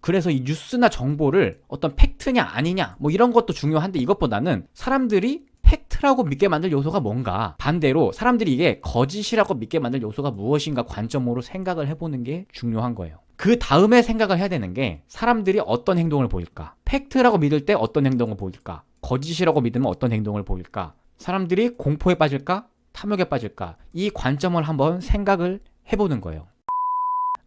그래서 이 뉴스나 정보를 어떤 팩트냐 아니냐 뭐 이런 것도 중요한데, 이것보다는 사람들이 팩트라고 믿게 만들 요소가 뭔가, 반대로 사람들이 이게 거짓이라고 믿게 만들 요소가 무엇인가 관점으로 생각을 해보는 게 중요한 거예요. 그 다음에 생각을 해야 되는 게, 사람들이 어떤 행동을 보일까? 팩트라고 믿을 때 어떤 행동을 보일까? 거짓이라고 믿으면 어떤 행동을 보일까? 사람들이 공포에 빠질까? 탐욕에 빠질까? 이 관점을 한번 생각을 해보는 거예요.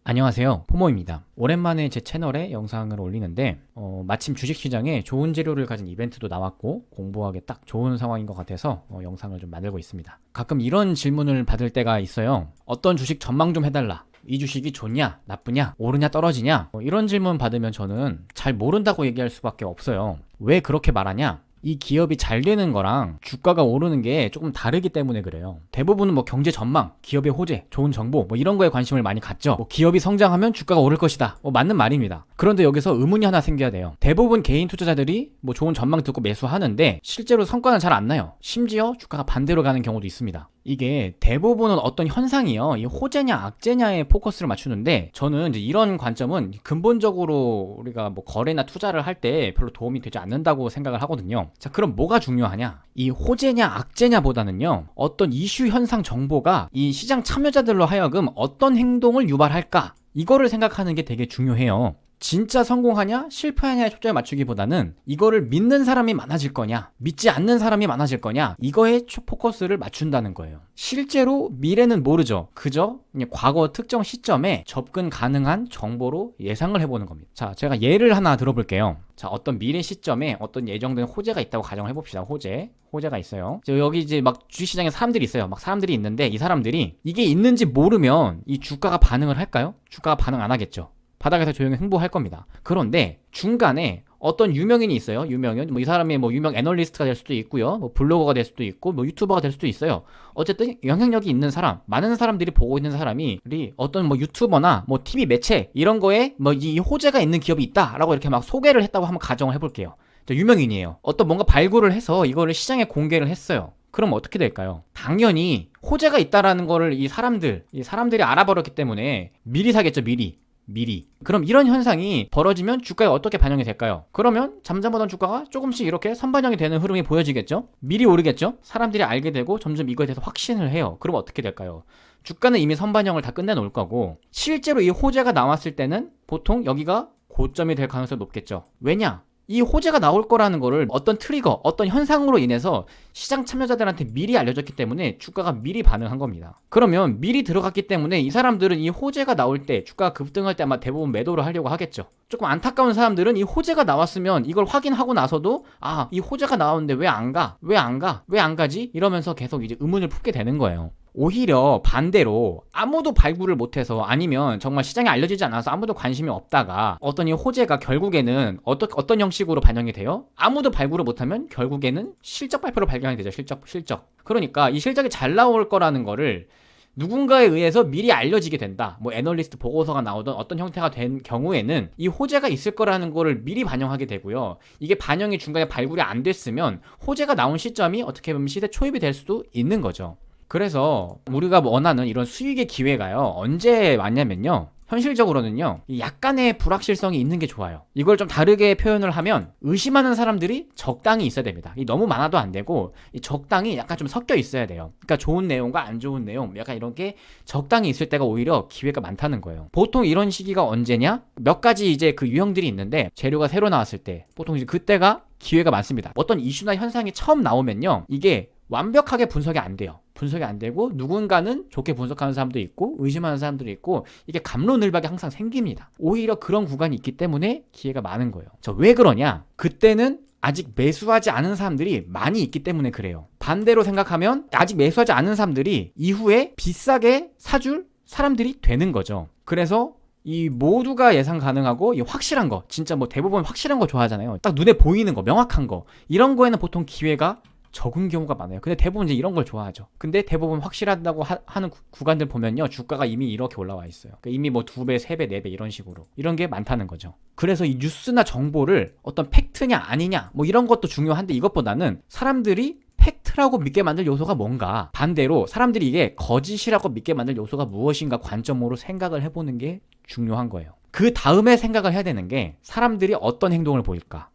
안녕하세요, 포모입니다. 오랜만에 제 채널에 영상을 올리는데 마침 주식시장에 좋은 재료를 가진 이벤트도 나왔고 공부하기 딱 좋은 상황인 것 같아서 영상을 좀 만들고 있습니다. 가끔 이런 질문을 받을 때가 있어요. 어떤 주식 전망 좀 해달라. 이 주식이 좋냐 나쁘냐 오르냐 떨어지냐, 이런 질문 받으면 저는 잘 모른다고 얘기할 수밖에 없어요. 왜 그렇게 말하냐? 이 기업이 잘 되는 거랑 주가가 오르는 게 조금 다르기 때문에 그래요. 대부분은 뭐 경제 전망, 기업의 호재, 좋은 정보 뭐 이런 거에 관심을 많이 갖죠. 뭐 기업이 성장하면 주가가 오를 것이다, 맞는 말입니다. 그런데 여기서 의문이 하나 생겨야 돼요. 대부분 개인 투자자들이 뭐 좋은 전망 듣고 매수하는데 실제로 성과는 잘 안 나요. 심지어 주가가 반대로 가는 경우도 있습니다. 이게 대부분은 어떤 현상이요, 이 호재냐 악재냐에 포커스를 맞추는데, 저는 이제 이런 관점은 근본적으로 우리가 뭐 거래나 투자를 할 때 별로 도움이 되지 않는다고 생각을 하거든요. 자, 그럼 뭐가 중요하냐? 이 호재냐 악재냐보다는요, 어떤 이슈 현상 정보가 이 시장 참여자들로 하여금 어떤 행동을 유발할까, 이거를 생각하는 게 되게 중요해요. 진짜 성공하냐 실패하냐에 초점을 맞추기보다는 이거를 믿는 사람이 많아질 거냐 믿지 않는 사람이 많아질 거냐, 이거에 포커스를 맞춘다는 거예요. 실제로 미래는 모르죠. 그저 과거 특정 시점에 접근 가능한 정보로 예상을 해보는 겁니다. 자, 제가 예를 하나 들어볼게요. 자, 어떤 미래 시점에 어떤 예정된 호재가 있다고 가정을 해봅시다. 호재가 있어요. 여기 이제 막 주식시장에 사람들이 있어요. 막 사람들이 있는데, 이 사람들이 이게 있는지 모르면 이 주가가 반응을 할까요? 주가가 반응 안 하겠죠. 바닥에서 조용히 흥보할 겁니다. 그런데 중간에 어떤 유명인이 있어요. 유명인, 뭐 이 사람이 뭐 유명 애널리스트가 될 수도 있고요, 뭐 블로거가 될 수도 있고, 뭐 유튜버가 될 수도 있어요. 어쨌든 영향력이 있는 사람, 많은 사람들이 보고 있는 사람이 어떤 뭐 유튜버나 뭐 TV 매체 이런 거에 뭐 이 호재가 있는 기업이 있다라고 이렇게 막 소개를 했다고 한번 가정을 해볼게요. 유명인이에요. 어떤 뭔가 발굴을 해서 이거를 시장에 공개를 했어요. 그럼 어떻게 될까요? 당연히 호재가 있다라는 거를 이 사람들이 알아버렸기 때문에 미리 사겠죠. 미리. 그럼 이런 현상이 벌어지면 주가에 어떻게 반영이 될까요? 그러면 잠잠하던 주가가 조금씩 이렇게 선반영이 되는 흐름이 보여지겠죠? 미리 오르겠죠? 사람들이 알게 되고 점점 이거에 대해서 확신을 해요. 그럼 어떻게 될까요? 주가는 이미 선반영을 다 끝내놓을 거고, 실제로 이 호재가 나왔을 때는 보통 여기가 고점이 될 가능성이 높겠죠. 왜냐? 이 호재가 나올 거라는 거를 어떤 트리거, 어떤 현상으로 인해서 시장 참여자들한테 미리 알려졌기 때문에 주가가 미리 반응한 겁니다. 그러면 미리 들어갔기 때문에 이 사람들은 이 호재가 나올 때, 주가가 급등할 때 아마 대부분 매도를 하려고 하겠죠. 조금 안타까운 사람들은 이 호재가 나왔으면 이걸 확인하고 나서도 이 호재가 나왔는데 왜 안 가지? 이러면서 계속 이제 의문을 품게 되는 거예요. 오히려 반대로 아무도 발굴을 못해서, 아니면 정말 시장에 알려지지 않아서 아무도 관심이 없다가 어떤 이 호재가 결국에는 어떤 형식으로 반영이 돼요? 아무도 발굴을 못하면 결국에는 실적 발표로 발견이 되죠. 실적. 그러니까 이 실적이 잘 나올 거라는 거를 누군가에 의해서 미리 알려지게 된다. 뭐 애널리스트 보고서가 나오던 어떤 형태가 된 경우에는 이 호재가 있을 거라는 거를 미리 반영하게 되고요. 이게 반영이 중간에 발굴이 안 됐으면 호재가 나온 시점이 어떻게 보면 시세 초입이 될 수도 있는 거죠. 그래서 우리가 원하는 이런 수익의 기회가요, 언제 왔냐면요, 현실적으로는요, 약간의 불확실성이 있는 게 좋아요. 이걸 좀 다르게 표현을 하면, 의심하는 사람들이 적당히 있어야 됩니다. 너무 많아도 안 되고 적당히 약간 좀 섞여 있어야 돼요. 그러니까 좋은 내용과 안 좋은 내용, 약간 이런 게 적당히 있을 때가 오히려 기회가 많다는 거예요. 보통 이런 시기가 언제냐? 몇 가지 이제 그 유형들이 있는데, 재료가 새로 나왔을 때 보통 이제 그때가 기회가 많습니다. 어떤 이슈나 현상이 처음 나오면요, 이게 완벽하게 분석이 안 돼요. 분석이 안 되고, 누군가는 좋게 분석하는 사람도 있고 의심하는 사람들이 있고, 이게 갑론을박이 항상 생깁니다. 오히려 그런 구간이 있기 때문에 기회가 많은 거예요. 왜 그러냐? 그때는 아직 매수하지 않은 사람들이 많이 있기 때문에 그래요. 반대로 생각하면 아직 매수하지 않은 사람들이 이후에 비싸게 사줄 사람들이 되는 거죠. 그래서 이 모두가 예상 가능하고 이 확실한 거, 진짜 뭐 대부분 확실한 거 좋아하잖아요. 딱 눈에 보이는 거, 명확한 거, 이런 거에는 보통 기회가 적은 경우가 많아요. 근데 대부분 이제 이런 걸 좋아하죠. 근데 대부분 확실하다고 하는 구간들 보면요, 주가가 이미 이렇게 올라와 있어요. 그러니까 이미 뭐 2배, 3배, 4배 이런 식으로, 이런 게 많다는 거죠. 그래서 이 뉴스나 정보를 어떤 팩트냐 아니냐 뭐 이런 것도 중요한데, 이것보다는 사람들이 팩트라고 믿게 만들 요소가 뭔가, 반대로 사람들이 이게 거짓이라고 믿게 만들 요소가 무엇인가 관점으로 생각을 해보는 게 중요한 거예요. 그 다음에 생각을 해야 되는 게 사람들이 어떤 행동을 보일까?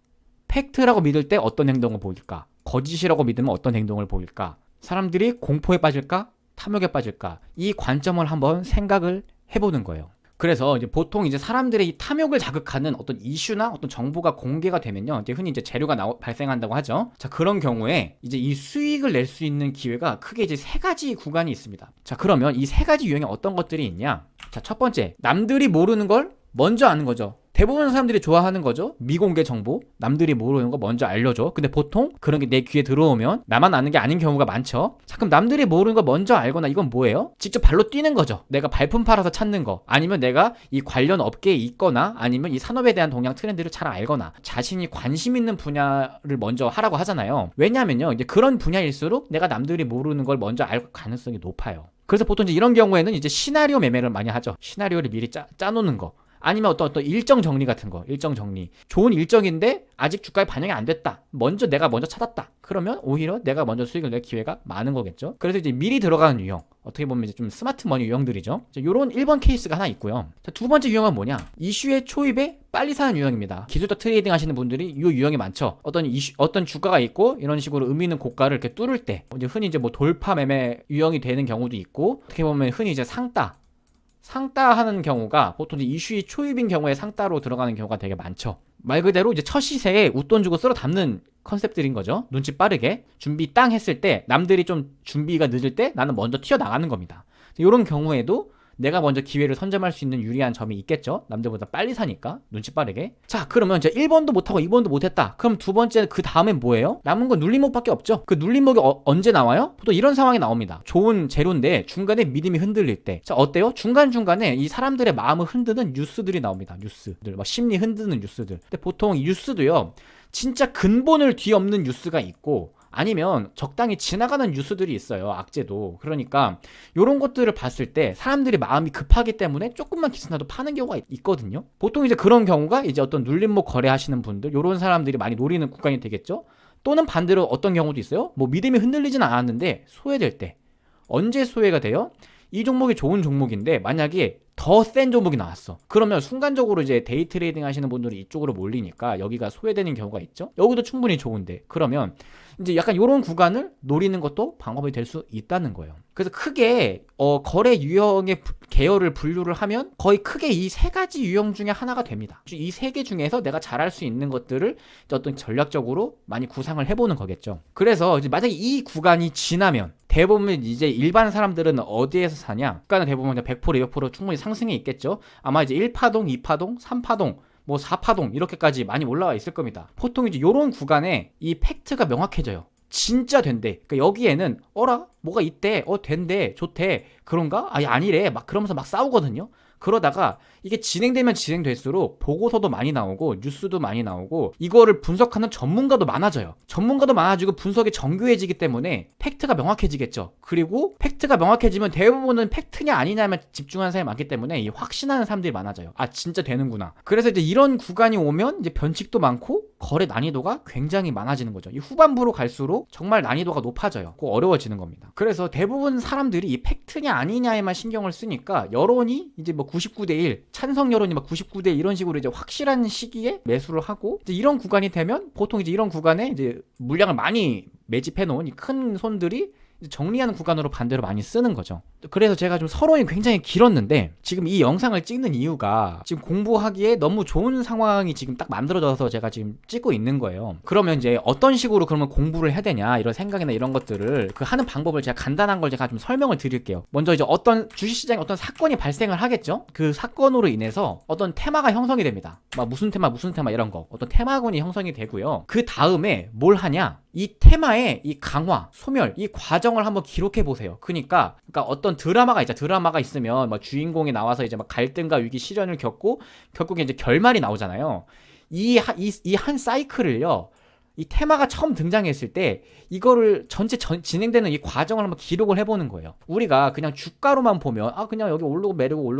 팩트라고 믿을 때 어떤 행동을 보일까? 거짓이라고 믿으면 어떤 행동을 보일까? 사람들이 공포에 빠질까? 탐욕에 빠질까? 이 관점을 한번 생각을 해보는 거예요. 그래서 이제 보통 이제 사람들의 이 탐욕을 자극하는 어떤 이슈나 어떤 정보가 공개가 되면요, 이제 흔히 이제 재료가 발생한다고 하죠. 자, 그런 경우에 이제 이 수익을 낼 수 있는 기회가 크게 이제 세 가지 구간이 있습니다. 자, 그러면 이 세 가지 유형에 어떤 것들이 있냐? 자, 첫 번째, 남들이 모르는 걸 먼저 아는 거죠. 대부분 사람들이 좋아하는 거죠. 미공개 정보, 남들이 모르는 거 먼저 알려줘. 근데 보통 그런 게 내 귀에 들어오면 나만 아는 게 아닌 경우가 많죠. 자, 그럼 남들이 모르는 거 먼저 알거나 이건 뭐예요? 직접 발로 뛰는 거죠. 내가 발품 팔아서 찾는 거, 아니면 내가 이 관련 업계에 있거나, 아니면 이 산업에 대한 동향 트렌드를 잘 알거나, 자신이 관심 있는 분야를 먼저 하라고 하잖아요. 왜냐면요, 이제 그런 분야일수록 내가 남들이 모르는 걸 먼저 알 가능성이 높아요. 그래서 보통 이제 이런 경우에는 이제 시나리오 매매를 많이 하죠. 시나리오를 미리 짜놓는 거. 아니면 어떤 일정 정리 같은 거, 일정 정리. 좋은 일정인데 아직 주가에 반영이 안 됐다. 내가 먼저 찾았다. 그러면 오히려 내가 먼저 수익을 낼 기회가 많은 거겠죠. 그래서 이제 미리 들어가는 유형. 어떻게 보면 이제 좀 스마트 머니 유형들이죠. 요런 1번 케이스가 하나 있고요. 자, 두 번째 유형은 뭐냐? 이슈의 초입에 빨리 사는 유형입니다. 기술적 트레이딩 하시는 분들이 이 유형이 많죠. 어떤 주가가 있고 이런 식으로 의미 있는 고가를 이렇게 뚫을 때, 이제 흔히 이제 뭐 돌파 매매 유형이 되는 경우도 있고, 어떻게 보면 흔히 이제 상따 하는 경우가 보통 이슈의 초입인 경우에 상따로 들어가는 경우가 되게 많죠. 말 그대로 이제 첫 시세에 웃돈 주고 쓸어 담는 컨셉들인 거죠. 눈치 빠르게 준비 땅 했을 때 남들이 좀 준비가 늦을 때 나는 먼저 튀어나가는 겁니다. 이런 경우에도 내가 먼저 기회를 선점할 수 있는 유리한 점이 있겠죠. 남들보다 빨리 사니까 눈치 빠르게. 자, 그러면 이제 1번도 못하고 2번도 못했다. 그럼 두 번째 그 다음엔 뭐예요? 남은 건 눌림목밖에 없죠. 그 눌림목이 언제 나와요? 보통 이런 상황이 나옵니다. 좋은 재료인데 중간에 믿음이 흔들릴 때. 자, 어때요? 중간중간에 이 사람들의 마음을 흔드는 뉴스들이 나옵니다. 뉴스들, 막 심리 흔드는 뉴스들. 근데 보통 이 뉴스도요, 진짜 근본을 뒤엎는 뉴스가 있고, 아니면 적당히 지나가는 뉴스들이 있어요. 악재도. 그러니까 이런 것들을 봤을 때 사람들이 마음이 급하기 때문에 조금만 기스나도 파는 경우가 있거든요. 보통 이제 그런 경우가 이제 어떤 눌림목 거래하시는 분들, 이런 사람들이 많이 노리는 구간이 되겠죠. 또는 반대로 어떤 경우도 있어요. 뭐 믿음이 흔들리진 않았는데 소외될 때. 언제 소외가 돼요? 이 종목이 좋은 종목인데 만약에 더 센 종목이 나왔어. 그러면 순간적으로 이제 데이 트레이딩 하시는 분들이 이쪽으로 몰리니까 여기가 소외되는 경우가 있죠. 여기도 충분히 좋은데, 그러면 이제 약간 이런 구간을 노리는 것도 방법이 될 수 있다는 거예요. 그래서 크게 거래 유형의 계열을 분류를 하면 거의 크게 이 세 가지 유형 중에 하나가 됩니다. 이 세 개 중에서 내가 잘할 수 있는 것들을 어떤 전략적으로 많이 구상을 해보는 거겠죠. 그래서 이제 만약에 이 구간이 지나면 대부분 이제 일반 사람들은 어디에서 사냐? 그러니까 대부분 100%, 200% 충분히 상승이 있겠죠. 아마 이제 1파동, 2파동, 3파동, 뭐 4파동 이렇게까지 많이 올라와 있을 겁니다. 보통 이제 요런 구간에 이 팩트가 명확해져요. 진짜 된대. 그러니까 여기에는 뭐가 있대, 된대, 좋대, 그런가? 아니래. 막 그러면서 막 싸우거든요. 그러다가 이게 진행되면 진행될수록 보고서도 많이 나오고 뉴스도 많이 나오고 이거를 분석하는 전문가도 많아져요. 전문가도 많아지고 분석이 정교해지기 때문에 팩트가 명확해지겠죠. 그리고 팩트가 명확해지면 대부분은 팩트냐 아니냐만 집중하는 사람이 많기 때문에 이 확신하는 사람들이 많아져요. 진짜 되는구나. 그래서 이제 이런 구간이 오면 이제 변칙도 많고 거래 난이도가 굉장히 많아지는 거죠. 이 후반부로 갈수록 정말 난이도가 높아져요. 어려워지는 겁니다. 그래서 대부분 사람들이 이 팩트냐 아니냐에만 신경을 쓰니까 여론이 이제 뭐 99대 1, 찬성 여론이 막 99대 1 이런 식으로 이제 확실한 시기에 매수를 하고, 이제 이런 구간이 되면 보통 이제 이런 구간에 이제 물량을 많이 매집해 놓은 이 큰 손들이 정리하는 구간으로 반대로 많이 쓰는 거죠. 그래서 제가 좀 서론이 굉장히 길었는데 지금 이 영상을 찍는 이유가 지금 공부하기에 너무 좋은 상황이 지금 딱 만들어져서 제가 지금 찍고 있는 거예요. 그러면 이제 어떤 식으로 그러면 공부를 해야 되냐, 이런 생각이나 이런 것들을 하는 방법을 제가 간단한 걸 제가 좀 설명을 드릴게요. 먼저 이제 어떤 주식시장에 어떤 사건이 발생을 하겠죠. 그 사건으로 인해서 어떤 테마가 형성이 됩니다. 막 무슨 테마 이런 거, 어떤 테마군이 형성이 되고요. 그 다음에 뭘 하냐, 이 테마의 이 강화, 소멸, 이 과정을 한번 기록해 보세요. 그러니까 어떤 드라마가 있으면 막 주인공이 나와서 이제 막 갈등과 위기 시련을 겪고 결국에 이제 결말이 나오잖아요. 이 한 사이클을요, 이 테마가 처음 등장했을 때 이거를 전체 진행되는 이 과정을 한번 기록을 해보는 거예요. 우리가 그냥 주가로만 보면 그냥 여기 오르고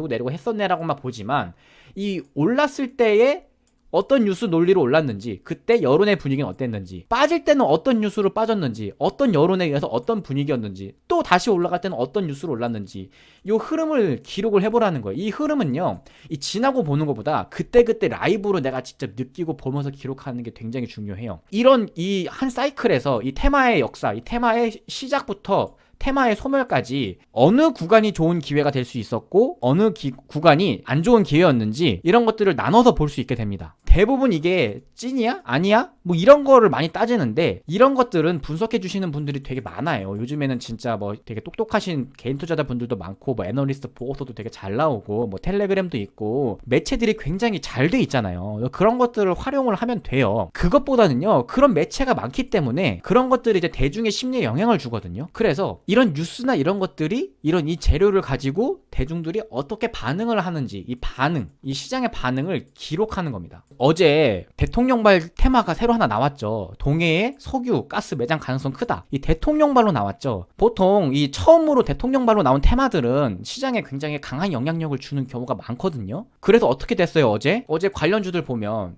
내리고 했었네라고만 보지만 이 올랐을 때의 어떤 뉴스 논리로 올랐는지, 그때 여론의 분위기는 어땠는지, 빠질 때는 어떤 뉴스로 빠졌는지, 어떤 여론에 의해서 어떤 분위기였는지, 또 다시 올라갈 때는 어떤 뉴스로 올랐는지, 이 흐름을 기록을 해보라는 거예요. 이 흐름은요, 이 지나고 보는 것보다 그때그때 라이브로 내가 직접 느끼고 보면서 기록하는 게 굉장히 중요해요. 이런 이 한 사이클에서 이 테마의 역사, 이 테마의 시작부터 테마의 소멸까지 어느 구간이 좋은 기회가 될 수 있었고 어느 구간이 안 좋은 기회였는지 이런 것들을 나눠서 볼 수 있게 됩니다. 대부분 이게 찐이야? 아니야? 뭐 이런 거를 많이 따지는데 이런 것들은 분석해 주시는 분들이 되게 많아요. 요즘에는 진짜 뭐 되게 똑똑하신 개인 투자자 분들도 많고 뭐 애널리스트 보고서도 되게 잘 나오고 뭐 텔레그램도 있고 매체들이 굉장히 잘 돼 있잖아요. 그런 것들을 활용을 하면 돼요. 그것보다는요, 그런 매체가 많기 때문에 그런 것들이 이제 대중의 심리에 영향을 주거든요. 그래서 이런 뉴스나 이런 것들이 이런 이 재료를 가지고 대중들이 어떻게 반응을 하는지 이 반응, 이 시장의 반응을 기록하는 겁니다. 어제 대통령발 테마가 새로 하나 나왔죠. 동해에 석유, 가스 매장 가능성 크다. 이 대통령발로 나왔죠. 보통 이 처음으로 대통령발로 나온 테마들은 시장에 굉장히 강한 영향력을 주는 경우가 많거든요. 그래서 어떻게 됐어요, 어제? 어제 관련주들 보면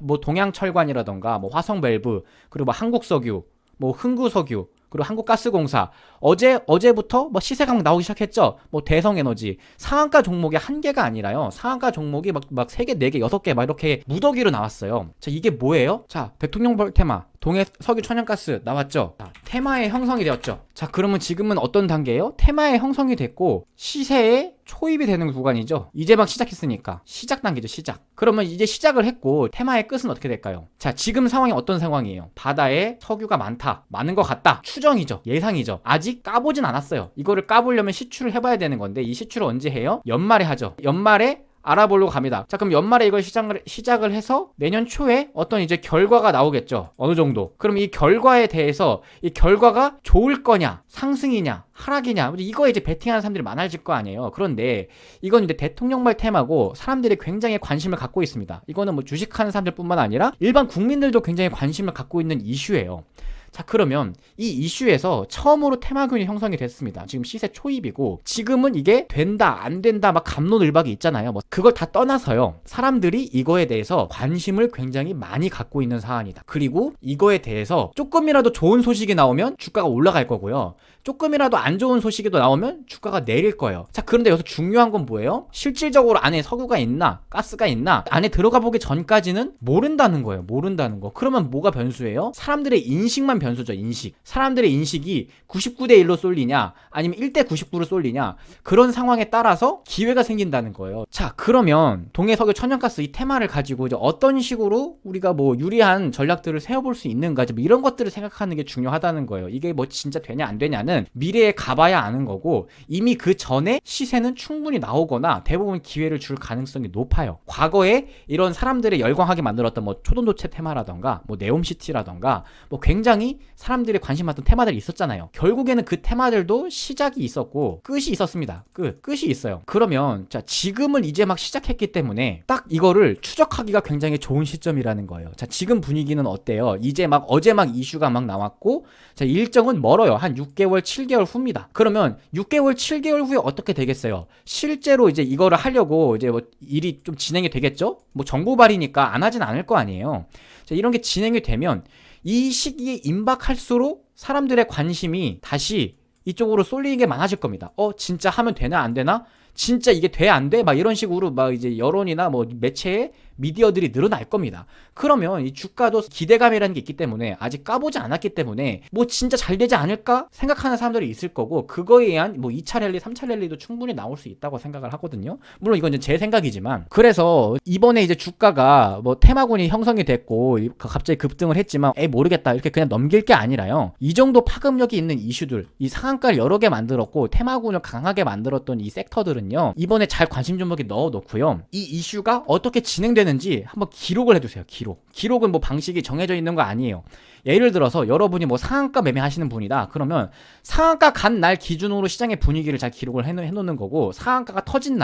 뭐 동양철관이라던가 뭐 화성밸브, 그리고 뭐 한국석유, 뭐 흥구석유, 그리고 한국가스공사, 어제부터 뭐 시세강 나오기 시작했죠. 뭐 대성에너지, 상한가 종목이 한 개가 아니라요, 상한가 종목이 막 3개, 4개, 6개 막 이렇게 무더기로 나왔어요. 자, 이게 뭐예요? 자, 대통령 테마 동해 석유 천연가스 나왔죠. 자, 테마의 형성이 되었죠. 자, 그러면 지금은 어떤 단계예요? 테마의 형성이 됐고 시세에 초입이 되는 구간이죠. 이제 막 시작했으니까 시작 단계죠. 시작. 그러면 이제 시작을 했고 테마의 끝은 어떻게 될까요? 자, 지금 상황이 어떤 상황이에요? 바다에 석유가 많은 것 같다. 추정이죠. 예상이죠. 아직 까보진 않았어요. 이거를 까보려면 시추를 해봐야 되는 건데 이 시추를 언제 해요? 연말에 하죠. 연말에 알아보려고 갑니다. 자, 그럼 연말에 이걸 시작을 해서 내년 초에 어떤 이제 결과가 나오겠죠. 어느 정도. 그럼 이 결과에 대해서 이 결과가 좋을 거냐, 상승이냐, 하락이냐, 이거에 이제 베팅하는 사람들이 많아질 거 아니에요. 그런데 이건 이제 대통령발 테마고 사람들이 굉장히 관심을 갖고 있습니다. 이거는 뭐 주식하는 사람들뿐만 아니라 일반 국민들도 굉장히 관심을 갖고 있는 이슈예요. 자, 그러면 이 이슈에서 처음으로 테마균이 형성이 됐습니다. 지금 시세 초입이고 지금은 이게 된다 안 된다 막 갑론을박이 있잖아요. 뭐 그걸 다 떠나서요, 사람들이 이거에 대해서 관심을 굉장히 많이 갖고 있는 사안이다. 그리고 이거에 대해서 조금이라도 좋은 소식이 나오면 주가가 올라갈 거고요, 조금이라도 안 좋은 소식이 나오면 주가가 내릴 거예요. 자, 그런데 여기서 중요한 건 뭐예요? 실질적으로 안에 석유가 있나 가스가 있나 안에 들어가 보기 전까지는 모른다는 거예요. 모른다는 거. 그러면 뭐가 변수예요? 사람들의 인식만 변수죠. 인식. 사람들의 인식이 99대 1로 쏠리냐 아니면 1대 99로 쏠리냐, 그런 상황에 따라서 기회가 생긴다는 거예요. 자, 그러면 동해석유 천연가스 이 테마를 가지고 이제 어떤 식으로 우리가 뭐 유리한 전략들을 세워볼 수 있는가, 뭐 이런 것들을 생각하는 게 중요하다는 거예요. 이게 뭐 진짜 되냐 안 되냐는 미래에 가봐야 아는 거고 이미 그 전에 시세는 충분히 나오거나 대부분 기회를 줄 가능성이 높아요. 과거에 이런 사람들의 열광하게 만들었던 뭐 초돈도체 테마라던가 뭐 네옴시티라던가 뭐 굉장히 사람들이 관심 받던 테마들이 있었잖아요. 결국에는 그 테마들도 시작이 있었고 끝이 있었습니다. 끝이 있어요. 그러면 자, 지금을 이제 막 시작했기 때문에 딱 이거를 추적하기가 굉장히 좋은 시점이라는 거예요. 자, 지금 분위기는 어때요? 이제 막 어제 막 이슈가 막 나왔고, 자, 일정은 멀어요. 한 6개월 7개월 후입니다. 그러면 6개월 7개월 후에 어떻게 되겠어요? 실제로 이제 이거를 하려고 이제 뭐 일이 좀 진행이 되겠죠? 뭐 정부 발이니까 안 하진 않을 거 아니에요. 자, 이런 게 진행이 되면 이 시기에 임박할수록 사람들의 관심이 다시 이쪽으로 쏠리는 게 많아질 겁니다. 진짜 하면 되나 안 되나? 진짜 이게 돼 안 돼? 막 이런 식으로 막 이제 여론이나 뭐 매체에 미디어들이 늘어날 겁니다. 그러면 이 주가도 기대감이라는 게 있기 때문에 아직 까보지 않았기 때문에 뭐 진짜 잘 되지 않을까 생각하는 사람들이 있을 거고, 그거에 의한 뭐 2차 랠리 3차 랠리도 충분히 나올 수 있다고 생각을 하거든요. 물론 이건 이제 제 생각이지만, 그래서 이번에 이제 주가가 뭐 테마군이 형성이 됐고 갑자기 급등을 했지만 모르겠다 이렇게 그냥 넘길 게 아니라요, 이 정도 파급력이 있는 이슈들, 이 상한가를 여러 개 만들었고 테마군을 강하게 만들었던 이 섹터들은요, 이번에 잘 관심 종목에 넣어놓고요, 이 이슈가 어떻게 진행되는지 한번 기록을 해두세요. 기록은 뭐 방식이 정해져 있는 거 아니에요. 예를 들어서 여러분이 뭐 상한가 매매하시는 분이다. 그러면 상한가 간 날 기준으로 시장의 분위기를 잘 기록을 해놓는 거고, 상한가가 터진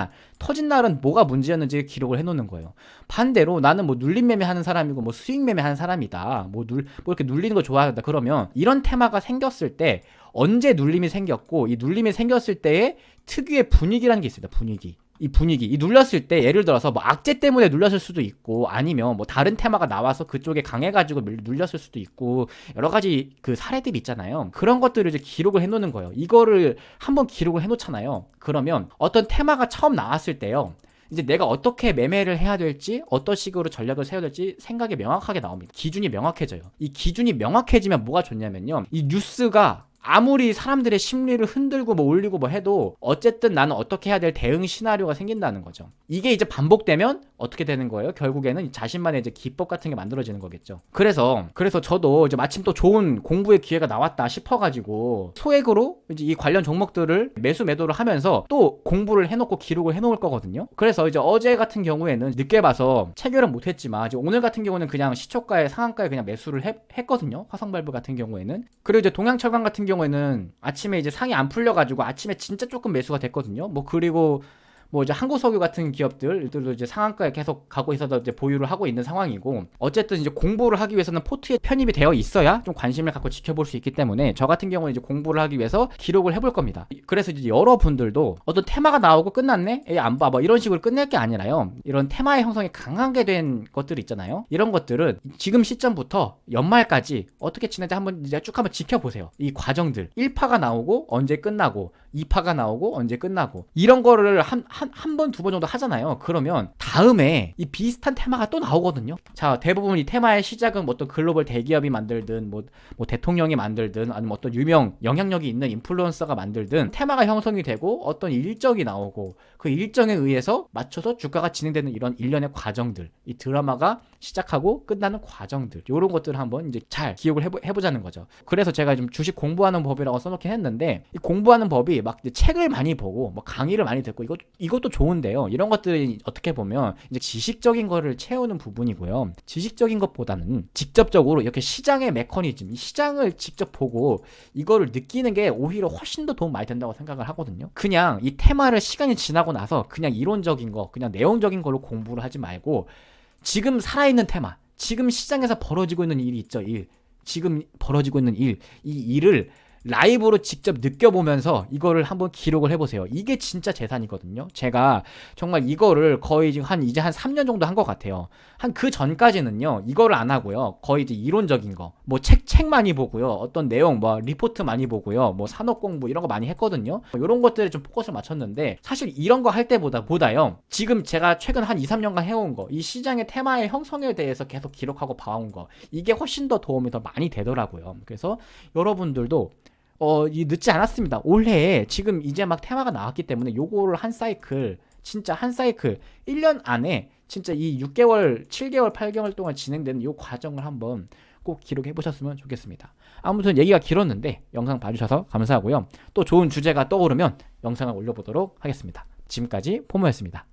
날은 뭐가 문제였는지 기록을 해놓는 거예요. 반대로 나는 뭐 눌림 매매하는 사람이고 뭐 수익 매매하는 사람이다. 뭐 이렇게 눌리는 거 좋아한다. 그러면 이런 테마가 생겼을 때 언제 눌림이 생겼고, 이 눌림이 생겼을 때의 특유의 분위기라는 게 있습니다. 분위기. 이 분위기, 이 눌렸을 때 예를 들어서 뭐 악재 때문에 눌렸을 수도 있고 아니면 뭐 다른 테마가 나와서 그쪽에 강해가지고 눌렸을 수도 있고 여러 가지 그 사례들이 있잖아요. 그런 것들을 이제 기록을 해놓는 거예요. 이거를 한번 기록을 해놓잖아요. 그러면 어떤 테마가 처음 나왔을 때요. 이제 내가 어떻게 매매를 해야 될지 어떤 식으로 전략을 세워야 될지 생각이 명확하게 나옵니다. 기준이 명확해져요. 이 기준이 명확해지면 뭐가 좋냐면요. 이 뉴스가 아무리 사람들의 심리를 흔들고 뭐 올리고 뭐 해도 어쨌든 나는 어떻게 해야 될 대응 시나리오가 생긴다는 거죠. 이게 이제 반복되면 어떻게 되는 거예요? 결국에는 자신만의 이제 기법 같은 게 만들어지는 거겠죠. 그래서 저도 이제 마침 또 좋은 공부의 기회가 나왔다 싶어가지고 소액으로 이제 이 관련 종목들을 매도를 하면서 또 공부를 해놓고 기록을 해놓을 거거든요. 그래서 이제 어제 같은 경우에는 늦게 봐서 체결은 못했지만 이제 오늘 같은 경우는 그냥 시초가에 상한가에 그냥 매수를 했거든요. 화성발브 같은 경우에는. 그리고 이제 동양철강 같은 경우에는 아침에 이제 상이 안 풀려가지고 아침에 진짜 조금 매수가 됐거든요. 뭐 그리고 뭐 이제 한국석유 같은 기업들도 이제 상한가에 계속 가고 있어서 이제 보유를 하고 있는 상황이고 어쨌든 이제 공부를 하기 위해서는 포트에 편입이 되어 있어야 좀 관심을 갖고 지켜볼 수 있기 때문에 저 같은 경우는 이제 공부를 하기 위해서 기록을 해볼 겁니다. 그래서 이제 여러분들도 어떤 테마가 나오고 끝났네? 안 봐. 뭐 이런 식으로 끝낼 게 아니라요. 이런 테마의 형성이 강하게 된 것들 있잖아요. 이런 것들은 지금 시점부터 연말까지 어떻게 지내는지 한번 이제 쭉 한번 지켜보세요. 이 과정들 1파가 나오고 언제 끝나고 2파가 나오고 언제 끝나고 이런 거를 한 번, 두 번 정도 하잖아요. 그러면 다음에 이 비슷한 테마가 또 나오거든요. 자, 대부분 이 테마의 시작은 뭐 어떤 글로벌 대기업이 만들든 뭐 대통령이 만들든 아니면 어떤 유명 영향력이 있는 인플루언서가 만들든 테마가 형성이 되고 어떤 일정이 나오고 그 일정에 의해서 맞춰서 주가가 진행되는 이런 일련의 과정들, 이 드라마가 시작하고 끝나는 과정들, 이런 것들을 한번 이제 잘 기억을 해보자는 거죠. 그래서 제가 좀 주식 공부하는 법이라고 써놓긴 했는데 이 공부하는 법이 막 이제 책을 많이 보고 뭐 강의를 많이 듣고 이것도 좋은데요. 이런 것들이 어떻게 보면 이제 지식적인 거를 채우는 부분이고요. 지식적인 것보다는 직접적으로 이렇게 시장의 메커니즘, 시장을 직접 보고 이거를 느끼는 게 오히려 훨씬 더 도움 많이 된다고 생각을 하거든요. 그냥 이 테마를 시간이 지나고 나서 그냥 이론적인 거, 그냥 내용적인 걸로 공부를 하지 말고 지금 살아있는 테마, 지금 시장에서 벌어지고 있는 일이 있죠. 지금 벌어지고 있는 이 일을 라이브로 직접 느껴보면서 이거를 한번 기록을 해보세요. 이게 진짜 재산이거든요. 제가 정말 이거를 거의 지금 이제 한 3년 정도 한 것 같아요. 한 그 전까지는요, 이거를 안 하고요. 거의 이제 이론적인 거, 뭐 책 많이 보고요. 어떤 내용, 뭐 리포트 많이 보고요. 뭐 산업 공부 이런 거 많이 했거든요. 이런 것들에 좀 포커스를 맞췄는데 사실 이런 거 할 때보다요. 지금 제가 최근 한 2, 3년간 해온 거, 이 시장의 테마의 형성에 대해서 계속 기록하고 봐온 거, 이게 훨씬 더 도움이 더 많이 되더라고요. 그래서 여러분들도 늦지 않았습니다. 올해 지금 이제 막 테마가 나왔기 때문에 요거를 진짜 한 사이클 1년 안에 진짜 이 6개월, 7개월, 8개월 동안 진행되는 요 과정을 한번 꼭 기록해 보셨으면 좋겠습니다. 아무튼 얘기가 길었는데 영상 봐주셔서 감사하고요. 또 좋은 주제가 떠오르면 영상을 올려보도록 하겠습니다. 지금까지 포모였습니다.